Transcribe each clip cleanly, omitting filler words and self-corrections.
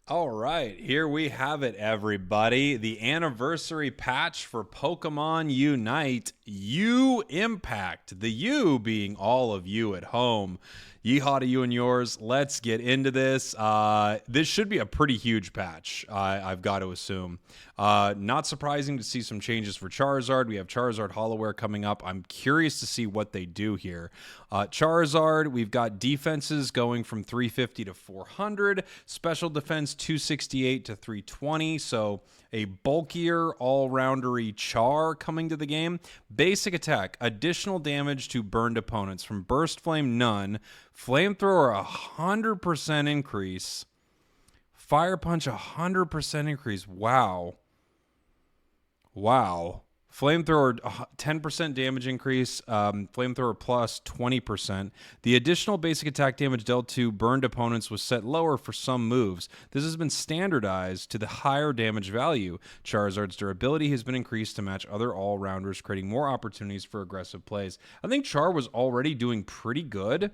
All right, here we have it, everybody. The anniversary patch for Pokemon Unite. U Impact. The U being all of you at home. Yeehaw to you and yours. Let's get into this. This should be a pretty huge patch, I've got to assume. Not surprising to see some changes for Charizard. We have Charizard Hollowware coming up. I'm curious to see what they do here. Charizard, we've got defenses going from 350 to 400, special defense 268 to 320, so a bulkier, all-roundery Char coming to the game. Basic attack, additional damage to burned opponents from Burst Flame, none. Flamethrower, 100% increase. Fire Punch, 100% increase. Wow. Flamethrower, 10% damage increase. Flamethrower plus 20%. The additional basic attack damage dealt to burned opponents was set lower for some moves. This has been standardized to the higher damage value. Charizard's durability has been increased to match other all-rounders, creating more opportunities for aggressive plays. I think Char was already doing pretty good.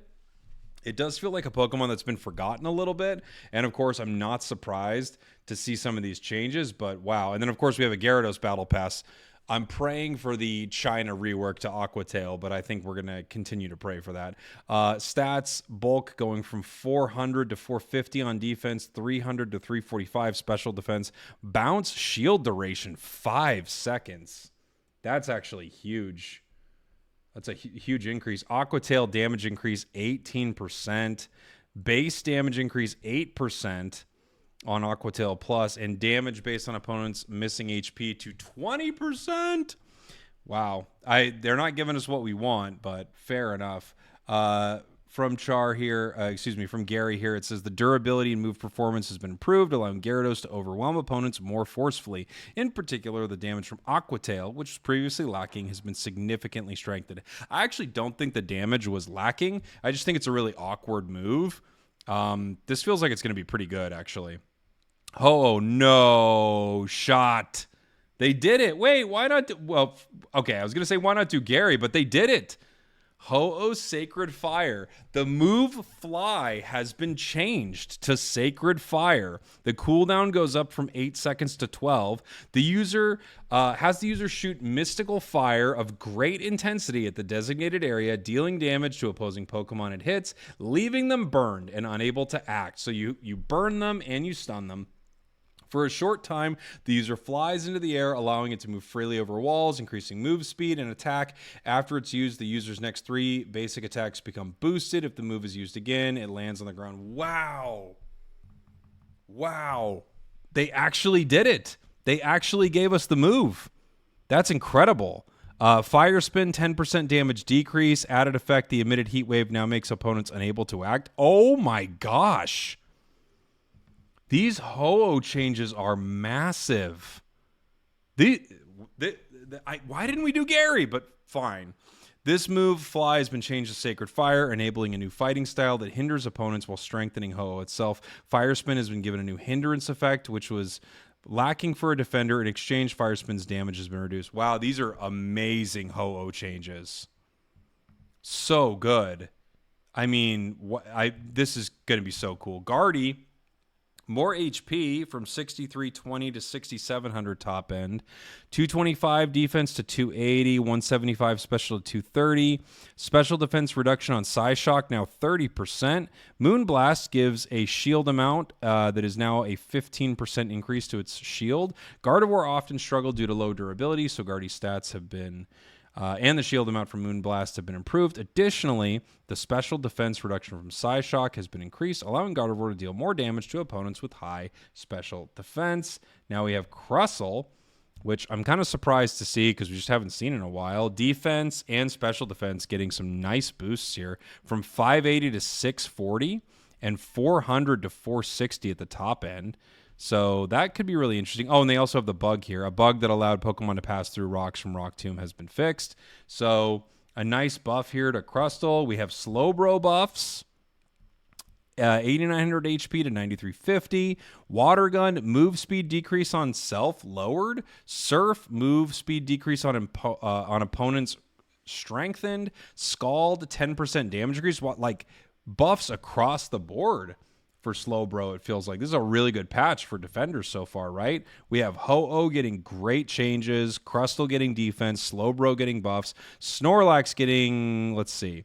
It does feel like a Pokemon that's been forgotten a little bit. And of course, I'm not surprised to see some of these changes, but wow. And then of course, we have a Gyarados Battle Pass. I'm praying for the China rework to Aqua Tail, but I think we're going to continue to pray for that. Stats, bulk going from 400 to 450 on defense, 300 to 345 special defense. Bounce, shield duration, 5 seconds. That's actually huge. That's a huge increase. Aqua Tail damage increase 18%. Base damage increase 8% on Aqua Tail Plus. And damage based on opponents missing HP to 20%. Wow. They're not giving us what we want, but fair enough. From Gary here, it says the durability and move performance has been improved, allowing Gyarados to overwhelm opponents more forcefully. In particular, the damage from Aqua Tail, which was previously lacking, has been significantly strengthened. I actually don't think the damage was lacking. I just think it's a really awkward move. This feels like it's going to be pretty good, actually. Oh, no. Shot. They did it. Wait, why not? Okay, I was going to say why not do Gary, but they did it. Ho-Oh Sacred Fire. The move Fly has been changed to Sacred Fire. The cooldown goes up from 8 seconds to 12. The user has the user shoot Mystical Fire of great intensity at the designated area, dealing damage to opposing Pokemon it hits, leaving them burned and unable to act. So you burn them and you stun them. For a short time, the user flies into the air, allowing it to move freely over walls, increasing move speed and attack. After it's used, the user's next 3 basic attacks become boosted. If the move is used again, it lands on the ground. Wow. They actually did it. They actually gave us the move. That's incredible. Fire Spin, 10% damage decrease. Added effect, the emitted heat wave now makes opponents unable to act. Oh my gosh. These Ho-Oh changes are massive. Why didn't we do Gary? But fine. This move, Fly, has been changed to Sacred Fire, enabling a new fighting style that hinders opponents while strengthening Ho-Oh itself. Fire Spin has been given a new hindrance effect, which was lacking for a defender. In exchange, Fire Spin's damage has been reduced. Wow, these are amazing Ho-Oh changes. So good. I mean, this is going to be so cool. Guardy, more HP from 6,320 to 6,700 top end. 225 defense to 280. 175 special to 230. Special defense reduction on Psyshock, now 30%. Moonblast gives a shield amount that is now a 15% increase to its shield. Gardevoir often struggled due to low durability, so Guardy's stats have been... and the shield amount from Moonblast have been improved. Additionally, the special defense reduction from Psyshock has been increased, allowing Gardevoir to deal more damage to opponents with high special defense. Now we have Crustle, which I'm kind of surprised to see because we just haven't seen in a while. Defense and special defense getting some nice boosts here from 580 to 640 and 400 to 460 at the top end. So that could be really interesting. Oh, and they also have the bug here. A bug that allowed Pokemon to pass through rocks from Rock Tomb has been fixed. So a nice buff here to Crustle. We have Slowbro buffs. 8,900 HP to 9,350. Water Gun, move speed decrease on self lowered. Surf, move speed decrease on opponents strengthened. Scald, 10% damage increase. Like buffs across the board for Slowbro, it feels like. This is a really good patch for defenders so far, right? We have Ho-Oh getting great changes, Crustle getting defense, Slowbro getting buffs, Snorlax getting, let's see,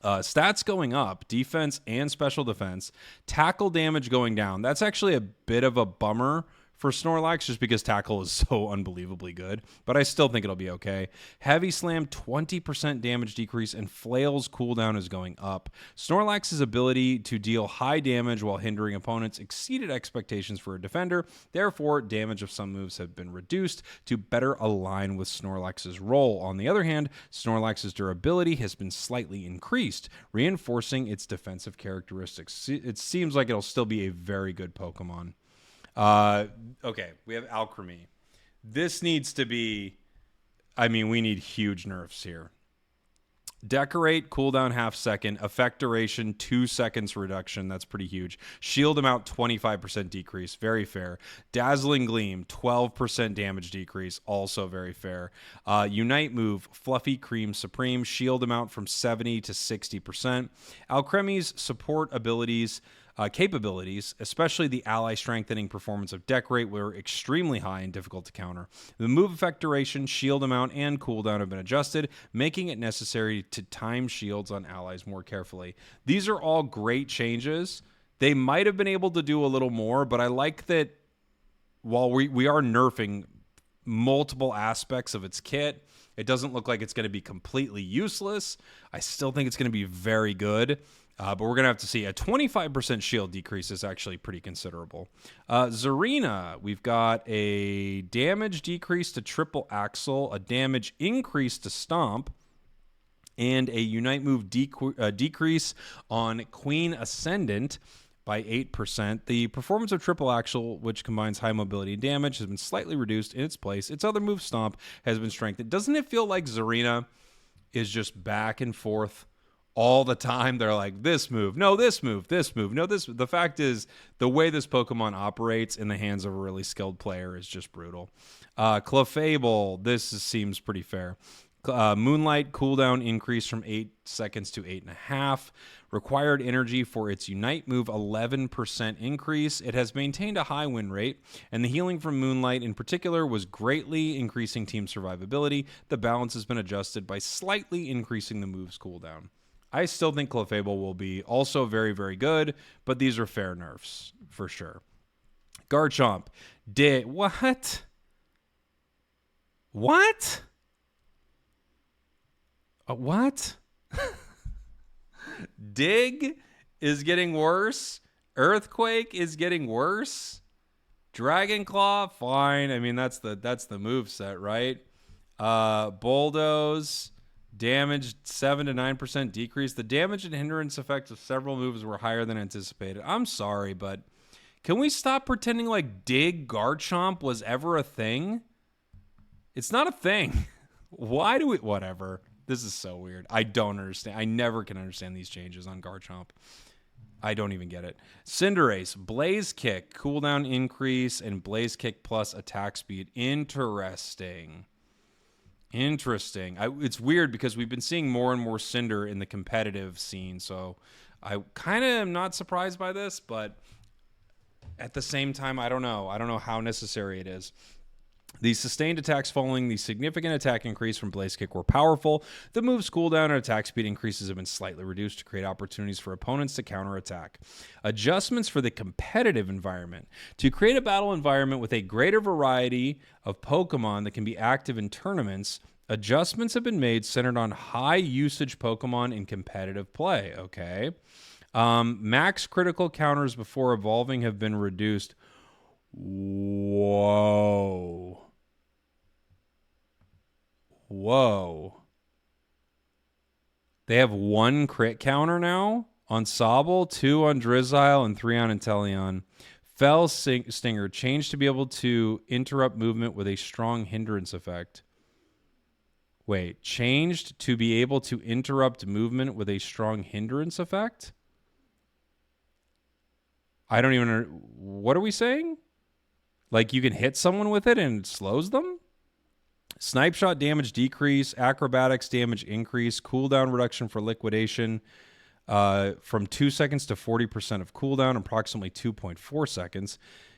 stats going up, defense and special defense, tackle damage going down. That's actually a bit of a bummer for Snorlax just because tackle is so unbelievably good, but I still think it'll be okay. Heavy Slam, 20% damage decrease, and Flail's cooldown is going up. Snorlax's ability to deal high damage while hindering opponents exceeded expectations for a defender. Therefore, damage of some moves have been reduced to better align with Snorlax's role. On the other hand, Snorlax's durability has been slightly increased, reinforcing its defensive characteristics. It seems like it'll still be a very good Pokemon. Okay, we have Alcremie. This needs to be, we need huge nerfs here. Decorate, cooldown half second, effect duration 2 seconds reduction. That's pretty huge. Shield amount 25% decrease. Very fair. Dazzling Gleam 12% damage decrease. Also very fair. Unite move Fluffy Cream Supreme. Shield amount from 70 to 60%. Alcremie's support abilities. Capabilities, especially the ally strengthening performance of Decorate, were extremely high and difficult to counter. The move effect duration, shield amount, and cooldown have been adjusted, making it necessary to time shields on allies more carefully. These are all great changes. They might have been able to do a little more, but I like that while we are nerfing multiple aspects of its kit, it doesn't look like it's going to be completely useless. I still think it's going to be very good. But we're going to have to see. A 25% shield decrease is actually pretty considerable. Zarina, we've got a damage decrease to Triple Axle, a damage increase to Stomp, and a Unite move decrease on Queen Ascendant by 8%. The performance of Triple Axle, which combines high mobility and damage, has been slightly reduced in its place. Its other move, Stomp, has been strengthened. Doesn't it feel like Zarina is just back and forth all the time? They're like, this move, no, this move, this move, no, this. The fact is, the way this Pokemon operates in the hands of a really skilled player is just brutal. Clefable, this seems pretty fair. Moonlight cooldown increase from 8 seconds to 8.5. Required energy for its Unite move, 11% increase. It has maintained a high win rate, and the healing from Moonlight in particular was greatly increasing team survivability. The balance has been adjusted by slightly increasing the move's cooldown. I still think Clefable will be also very, very good, but these are fair nerfs for sure. Garchomp. What? What? What? Dig is getting worse. Earthquake is getting worse. Dragon Claw, fine. That's the move set, right? Bulldoze. Damage 7 to 9% decrease. The damage and hindrance effects of several moves were higher than anticipated. I'm sorry, but can we stop pretending like Dig Garchomp was ever a thing? It's not a thing. Why do we... Whatever. This is so weird. I don't understand. I never can understand these changes on Garchomp. I don't even get it. Cinderace, Blaze Kick, cooldown increase, and Blaze Kick plus attack speed. Interesting. It's weird because we've been seeing more and more Cinder in the competitive scene, so I kind of am not surprised by this, but at the same time, I don't know. I don't know how necessary it is. The sustained attacks following the significant attack increase from Blaze Kick were powerful. The move's cooldown and attack speed increases have been slightly reduced to create opportunities for opponents to counterattack. Adjustments for the competitive environment. To create a battle environment with a greater variety of Pokemon that can be active in tournaments, adjustments have been made centered on high usage Pokemon in competitive play. Okay. Max critical counters before evolving have been reduced. Whoa. They have 1 crit counter now on Sobble, 2 on Drizzile, and 3 on Inteleon. Fell Stinger changed to be able to interrupt movement with a strong hindrance effect. Wait, changed to be able to interrupt movement with a strong hindrance effect? I don't even know. What are we saying? Like you can hit someone with it and it slows them? Snipe shot damage decrease, acrobatics damage increase, cooldown reduction for liquidation, from 2 seconds to 40% of cooldown, approximately 2.4 seconds.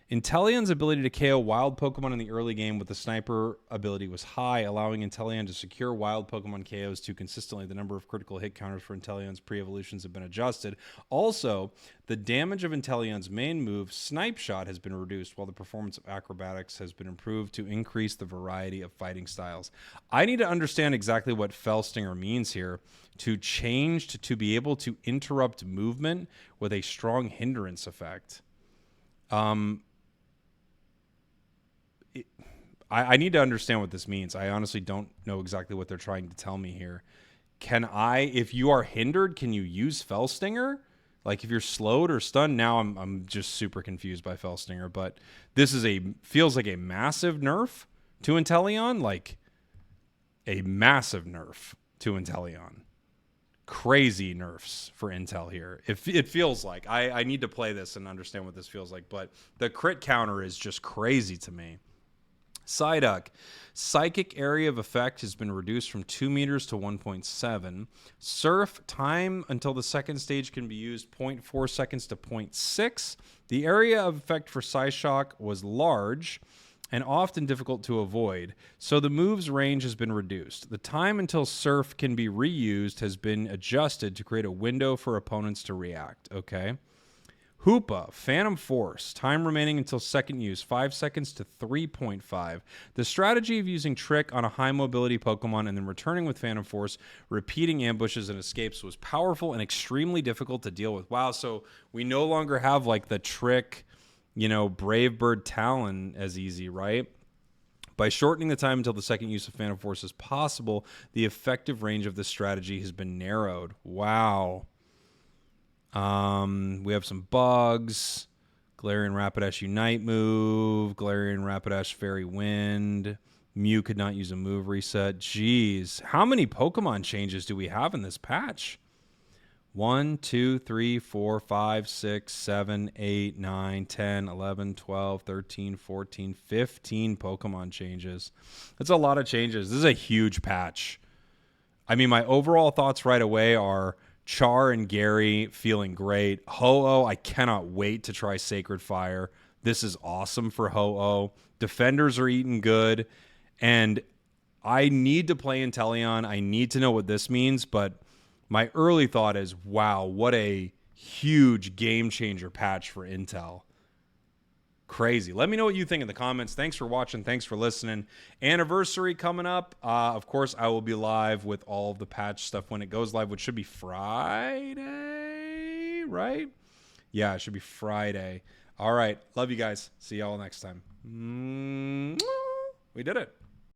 Inteleon's ability to KO wild Pokemon in the early game with the sniper ability was high, allowing Inteleon to secure wild Pokemon KOs too consistently. The number of critical hit counters for Inteleon's pre-evolutions have been adjusted. Also, the damage of Inteleon's main move, Snipe Shot, has been reduced, while the performance of Acrobatics has been improved to increase the variety of fighting styles. I need to understand exactly what Fell Stinger means here. To change to be able to interrupt movement with a strong hindrance effect. I need to understand what this means. I honestly don't know exactly what they're trying to tell me here. If you are hindered, can you use Fell Stinger? Like if you're slowed or stunned? Now I'm just super confused by Fell Stinger, but this feels like a massive nerf to Inteleon, like a massive nerf to Inteleon. Crazy nerfs for Intel here. It feels like. I need to play this and understand what this feels like, but the crit counter is just crazy to me. Psyduck. Psychic area of effect has been reduced from 2 meters to 1.7. Surf. Time until the second stage can be used 0.4 seconds to 0.6. The area of effect for Psyshock was large and often difficult to avoid, so the move's range has been reduced. The time until Surf can be reused has been adjusted to create a window for opponents to react. Okay. Hoopa, Phantom Force, time remaining until second use, 5 seconds to 3.5. The strategy of using Trick on a high mobility Pokemon and then returning with Phantom Force, repeating ambushes and escapes was powerful and extremely difficult to deal with. Wow, so we no longer have like the Trick, Brave Bird Talon as easy, right? By shortening the time until the second use of Phantom Force is possible, the effective range of this strategy has been narrowed. Wow. We have some bugs. Galarian Rapidash Unite move. Galarian Rapidash Fairy Wind. Mew could not use a move reset. Jeez. How many Pokemon changes do we have in this patch? 1, 2, 3, 4, 5, 6, 7, 8, 9, 10, 11, 12, 13, 14, 15 Pokemon changes. That's a lot of changes. This is a huge patch. I mean, my overall thoughts right away are Char and Gary feeling great. Ho-Oh, I cannot wait to try Sacred Fire. This is awesome for Ho-Oh. Defenders are eating good. And I need to play Inteleon. I need to know what this means, but my early thought is, wow, what a huge game changer patch for Intel. Crazy. Let me know what you think in the comments. Thanks for watching. Thanks for listening. Anniversary coming up. Of course, I will be live with all of the patch stuff when it goes live, which should be Friday, right? Yeah, it should be Friday. All right. Love you guys. See y'all next time. We did it.